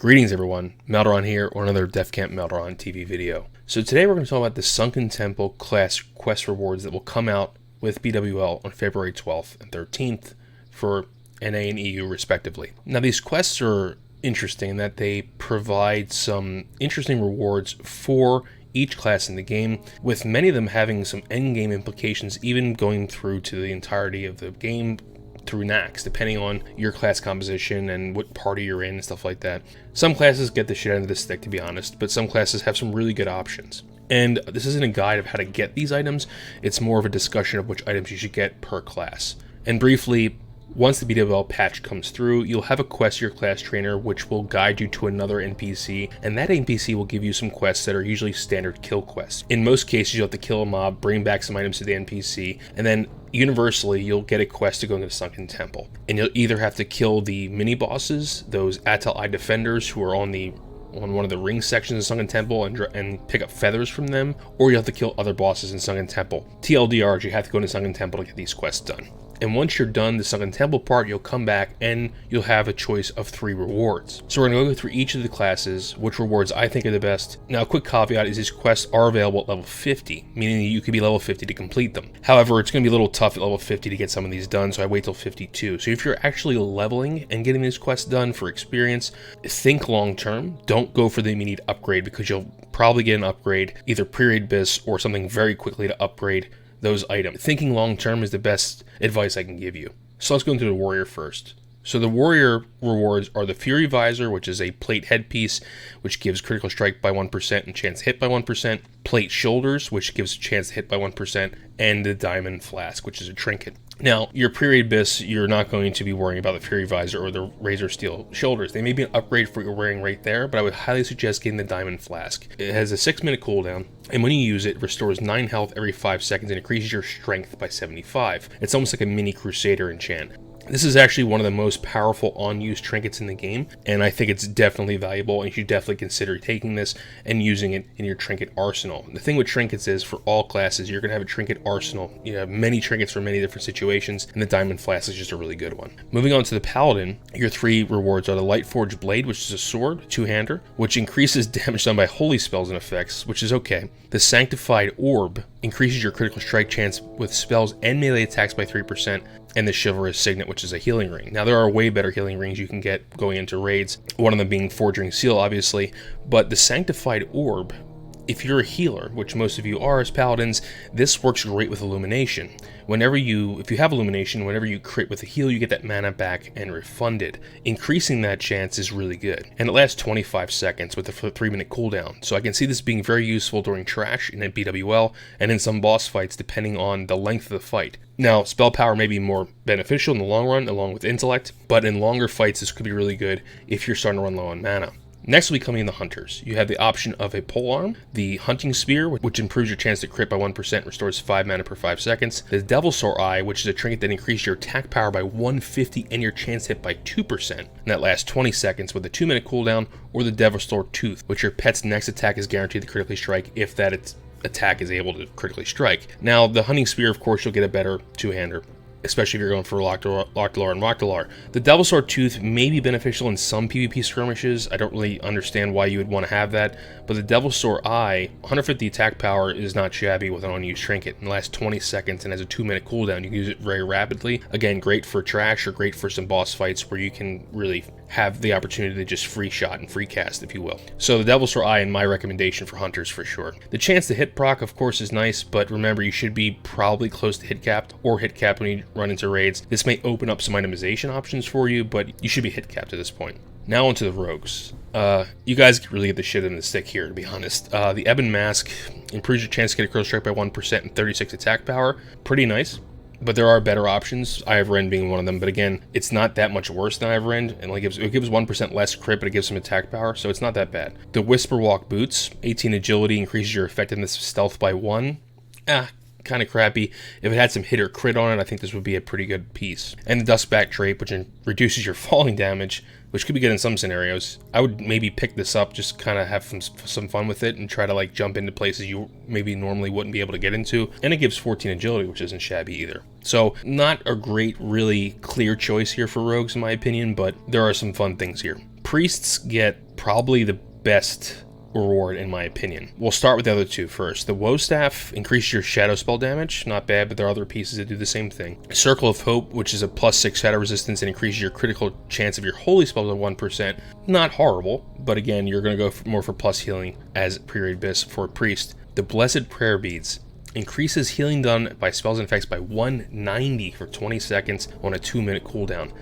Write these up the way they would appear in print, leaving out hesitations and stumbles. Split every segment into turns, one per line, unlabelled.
Greetings everyone, Melderon here, or another Defcamp Melderon TV video. So today we're going to talk about the Sunken Temple class quest rewards that will come out with BWL on February 12th and 13th for NA and EU respectively. Now these quests are interesting in that they provide some interesting rewards for each class in the game, with many of them having some endgame implications even going through to the entirety of the game through Nax, depending on your class composition and what party you're in and stuff like that. Some classes get the shit out of the stick, to be honest, but some classes have some really good options. And this isn't a guide of how to get these items, it's more of a discussion of which items you should get per class. And briefly, once the BWL patch comes through, you'll have a quest to your class trainer which will guide you to another NPC, and that NPC will give you some quests that are usually standard kill quests. In most cases, you'll have to kill a mob, bring back some items to the NPC, and then universally, you'll get a quest to go into the Sunken Temple. And you'll either have to kill the mini-bosses, those Atal defenders who are on one of the ring sections of Sunken Temple and pick up feathers from them, or you'll have to kill other bosses in Sunken Temple. TLDR, you have to go into Sunken Temple to get these quests done. And once you're done the Sunken Temple part, you'll come back and you'll have a choice of 3 rewards. So we're going to go through each of the classes, which rewards I think are the best. Now a quick caveat is these quests are available at level 50, meaning that you could be level 50 to complete them. However, it's going to be a little tough at level 50 to get some of these done, so I wait till 52. So if you're actually leveling and getting these quests done for experience, think long term. Don't go for the immediate upgrade, because you'll probably get an upgrade, either pre-raid bis or something very quickly to upgrade those items. Thinking long term is the best advice I can give you. So let's go into the warrior first. So the warrior rewards are the Fury Visor, which is a plate headpiece, which gives critical strike by 1% and chance to hit by 1%, plate shoulders, which gives a chance to hit by 1%, and the diamond flask, which is a trinket. Now, your pre-raid bis, you're not going to be worrying about the Fury Visor or the Razor Steel shoulders. They may be an upgrade for what you're wearing right there, but I would highly suggest getting the diamond flask. It has a 6-minute cooldown, and when you use it, it restores 9 health every 5 seconds and increases your strength by 75. It's almost like a mini Crusader enchant. This is actually one of the most powerful on-use trinkets in the game, and I think it's definitely valuable, and you should definitely consider taking this and using it in your trinket arsenal. The thing with trinkets is, for all classes, you're going to have a trinket arsenal. You have many trinkets for many different situations, and the diamond flask is just a really good one. Moving on to the paladin, your 3 rewards are the Lightforged Blade, which is a sword, 2-hander, which increases damage done by holy spells and effects, which is okay. The Sanctified Orb increases your critical strike chance with spells and melee attacks by 3%, and the Chivalrous Signet, which is a healing ring. Now, there are way better healing rings you can get going into raids, one of them being Forging Seal, obviously, but the Sanctified Orb, if you're a healer, which most of you are as paladins, this works great with Illumination. If you have Illumination, whenever you crit with a heal, you get that mana back and refunded. Increasing that chance is really good. And it lasts 25 seconds with a 3-minute cooldown. So I can see this being very useful during trash in a BWL and in some boss fights, depending on the length of the fight. Now, spell power may be more beneficial in the long run, along with intellect, but in longer fights, this could be really good if you're starting to run low on mana. Next will be coming in the hunters. You have the option of a polearm, the hunting spear, which improves your chance to crit by 1%, restores 5 mana per 5 seconds, the Devilsaur Eye, which is a trinket that increases your attack power by 150 and your chance hit by 2%, and that lasts 20 seconds with a 2-minute cooldown, or the Devilsaur Tooth, which your pet's next attack is guaranteed to critically strike if that attack is able to critically strike. Now, the hunting spear, of course, you'll get a better 2-hander, especially if you're going for Loctalar and Roctalar. The Devilsaur Tooth may be beneficial in some PvP skirmishes. I don't really understand why you would want to have that, but the Devilsaur Eye, 150 attack power is not shabby with an unused trinket. It lasts 20 seconds and has a 2-minute cooldown. You can use it very rapidly. Again, great for trash or great for some boss fights where you can really have the opportunity to just free shot and free cast, if you will. So the Devilsaur Eye, in my recommendation for hunters for sure. The chance to hit proc, of course, is nice, but remember, you should be probably close to hit capped or hit capped when you run into raids. This may open up some itemization options for you, but you should be hit capped at this point. Now onto the rogues. You guys really get the shit in the stick here, to be honest. The Ebon Mask improves your chance to get a critical strike by 1% and 36 attack power. Pretty nice. But there are better options, Ivren being one of them, but again, it's not that much worse than Ivren, and it gives 1% less crit, but it gives some attack power, so it's not that bad. The Whisperwalk Boots, 18 agility, increases your effectiveness of stealth by 1. Kind of crappy. If it had some hit or crit on it, I think this would be a pretty good piece. And the Dustback Drape, which reduces your falling damage, which could be good in some scenarios. I would maybe pick this up, just kind of have some fun with it and try to like jump into places you maybe normally wouldn't be able to get into. And it gives 14 agility, which isn't shabby either. So not a great, really clear choice here for rogues in my opinion, but there are some fun things here. Priests get probably the best reward in my opinion. We'll start with the other two first. The Woe Staff increases your shadow spell damage, not bad, but there are other pieces that do the same thing. Circle of Hope, which is a +6 shadow resistance and increases your critical chance of your holy spells by 1%. Not horrible, but again, you're going to go more for plus healing as Pre-Raid Bis for a priest. The Blessed Prayer Beads increases healing done by spells and effects by 190 for 20 seconds on a 2-minute cooldown.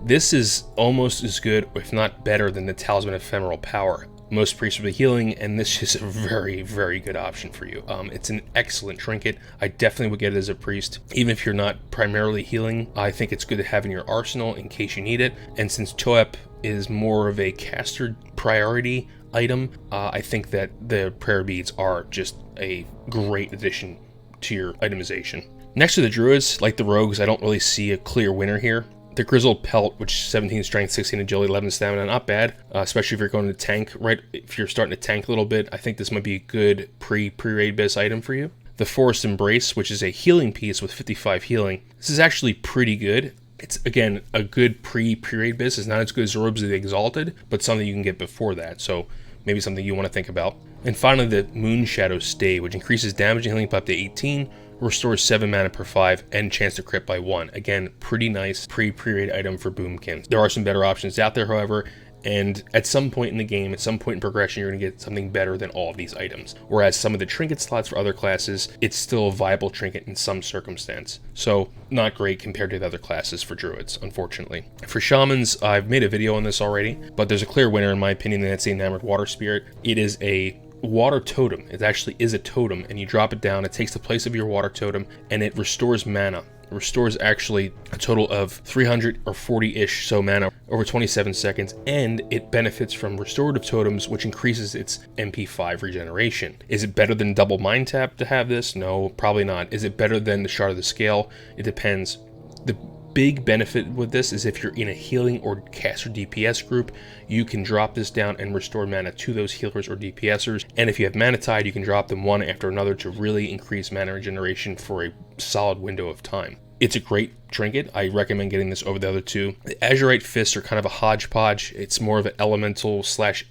This is almost as good, if not better, than the Talisman Ephemeral Power. Most priests will be healing, and this is a very, very good option for you. It's an excellent trinket. I definitely would get it as a priest. Even if you're not primarily healing, I think it's good to have in your arsenal in case you need it. And since Toep is more of a caster priority item, I think that the prayer beads are just a great addition to your itemization. Next to the druids, like the rogues, I don't really see a clear winner here. The Grizzled Pelt, which is 17 strength, 16 agility, 11 stamina, not bad, especially if you're going to tank, right? If you're starting to tank a little bit, I think this might be a good pre-raid bis item for you. The Forest Embrace, which is a healing piece with 55 healing. This is actually pretty good. It's, again, a good pre-raid bis. It's not as good as Robes of the Exalted, but something you can get before that, so maybe something you want to think about. And finally, the Moon Shadow Stay, which increases damage and healing by up to 18, restores 7 mana per 5, and chance to crit by 1. Again, pretty nice pre-raid item for Boomkins. There are some better options out there, however, and at some point in the game, at some point in progression, you're going to get something better than all of these items. Whereas some of the trinket slots for other classes, it's still a viable trinket in some circumstance. So, not great compared to the other classes for druids, unfortunately. For shamans, I've made a video on this already, but there's a clear winner in my opinion, and that's the Enamored Water Spirit. It is a water totem. It actually is a totem, and you drop it down, it takes the place of your water totem, and it restores mana. It restores actually a total of 300 or 40-ish so mana over 27 seconds, and it benefits from restorative totems, which increases its MP5 regeneration. Is it better than double mind tap to have this? No, probably not. Is it better than the Shard of the Scale? It depends. The big benefit with this is if you're in a healing or caster DPS group, you can drop this down and restore mana to those healers or DPSers. And if you have Mana Tide, you can drop them one after another to really increase mana regeneration for a solid window of time. It's a great trinket. I recommend getting this over the other two. The Azurite Fists are kind of a hodgepodge. It's more of an elemental slash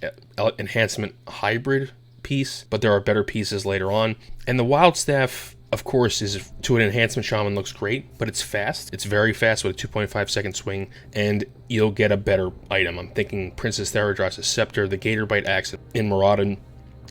enhancement hybrid piece, but there are better pieces later on. And the Wild Staff, of course, is to an enhancement shaman, looks great, but it's fast. It's very fast with a 2.5 second swing, and you'll get a better item. I'm thinking Princess Theradras' Scepter, the Gatorbite Axe in Maraudon.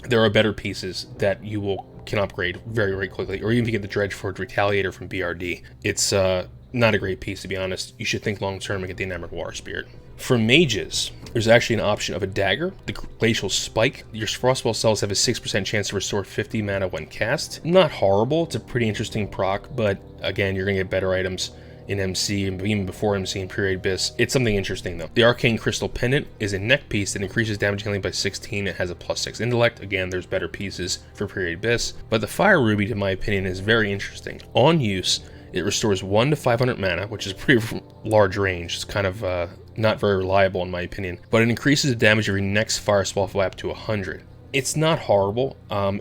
There are better pieces that you can upgrade very, very quickly, or even if you get the Dredgeforge Retaliator from BRD. It's not a great piece, to be honest. You should think long term and get the Enamored Water Spirit. For mages, there's actually an option of a dagger, the Glacial Spike. Your Frostball cells have a 6% chance to restore 50 mana when cast. Not horrible, it's a pretty interesting proc, but again, you're going to get better items in MC, and even before MC and Pre-Raid Bis. It's something interesting though. The Arcane Crystal Pendant is a neck piece that increases damage healing by 16. It has a +6 intellect. Again, there's better pieces for Pre-Raid Bis. But the Fire Ruby, in my opinion, is very interesting. On use, it restores 1 to 500 mana, which is a pretty large range. It's kind of not very reliable in my opinion. But it increases the damage of your next fire spell up to 100. It's not horrible.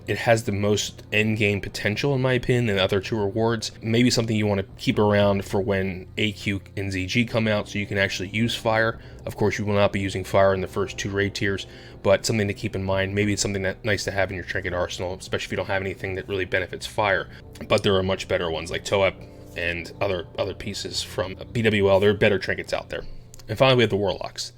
It has the most endgame potential, in my opinion, than the other two rewards. Maybe something you want to keep around for when AQ and ZG come out, so you can actually use fire. Of course, you will not be using fire in the first 2 raid tiers, but something to keep in mind. Maybe it's something that's nice to have in your trinket arsenal, especially if you don't have anything that really benefits fire. But there are much better ones like Toep and other pieces from BWL. There are better trinkets out there. And finally, we have the Warlocks.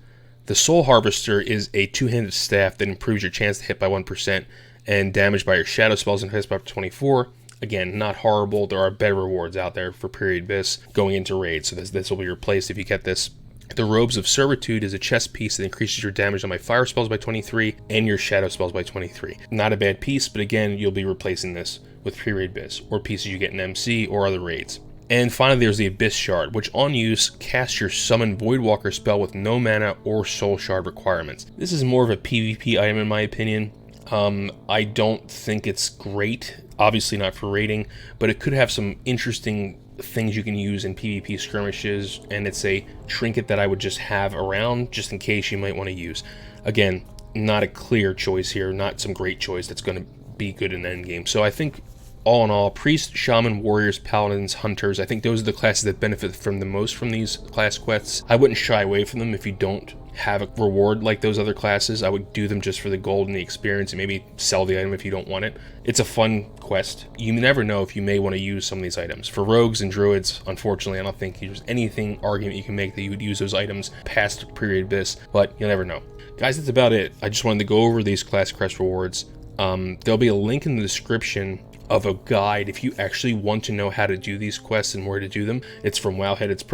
The Soul Harvester is a 2-handed staff that improves your chance to hit by 1% and damage by your shadow spells and hits by 24. Again, not horrible. There are better rewards out there for Pre-Raid Bis going into raid, so this will be replaced if you get this. The Robes of Servitude is a chest piece that increases your damage on my fire spells by 23 and your shadow spells by 23. Not a bad piece, but again, you'll be replacing this with Pre-Raid Bis or pieces you get in MC or other raids. And finally, there's the Abyss Shard, which on use casts your Summon Voidwalker spell with no mana or Soul Shard requirements. This is more of a PvP item in my opinion. I don't think it's great, obviously not for raiding, but it could have some interesting things you can use in PvP skirmishes, and it's a trinket that I would just have around just in case you might want to use. Again, not a clear choice here, not some great choice that's going to be good in the endgame. So I think all in all, Priest, Shaman, Warriors, Paladins, Hunters, I think those are the classes that benefit from the most from these class quests. I wouldn't shy away from them if you don't have a reward like those other classes. I would do them just for the gold and the experience, and maybe sell the item if you don't want it. It's a fun quest. You never know if you may want to use some of these items. For rogues and druids, unfortunately, I don't think there's anything argument you can make that you would use those items past period abyss, but you'll never know. Guys, that's about it. I just wanted to go over these class quest rewards. There'll be a link in the description of a guide if you actually want to know how to do these quests and where to do them. It's from Wowhead. It's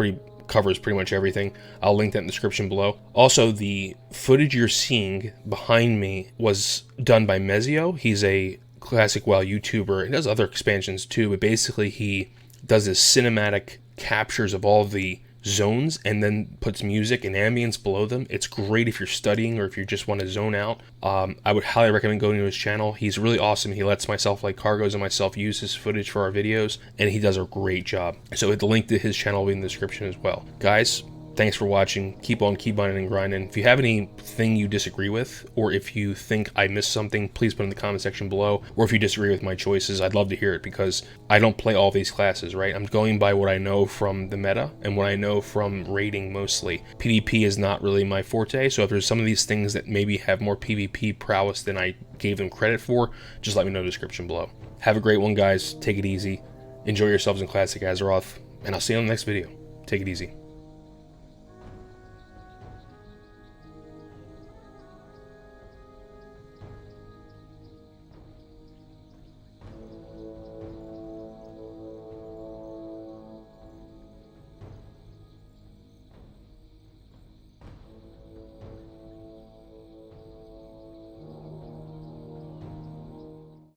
covers pretty much everything. I'll link that in the description below. Also, the footage you're seeing behind me was done by Mezio. He's a classic WoW YouTuber. He does other expansions too, but basically he does this cinematic captures of all the zones and then puts music and ambience below them. It's great if you're studying or if you just want to zone out. I would highly recommend going to his channel. He's really awesome. He lets myself, like Cargos and myself, use his footage for our videos, and he does a great job. So the link to his channel will be in the description as well. Guys, thanks for watching. Keep on grinding and grinding. If you have anything you disagree with, or if you think I missed something, please put in the comment section below. Or if you disagree with my choices, I'd love to hear it, because I don't play all these classes, right? I'm going by what I know from the meta and what I know from raiding mostly. PvP is not really my forte, so if there's some of these things that maybe have more PvP prowess than I gave them credit for, just let me know in the description below. Have a great one, guys. Take it easy. Enjoy yourselves in Classic Azeroth, and I'll see you on the next video. Take it easy.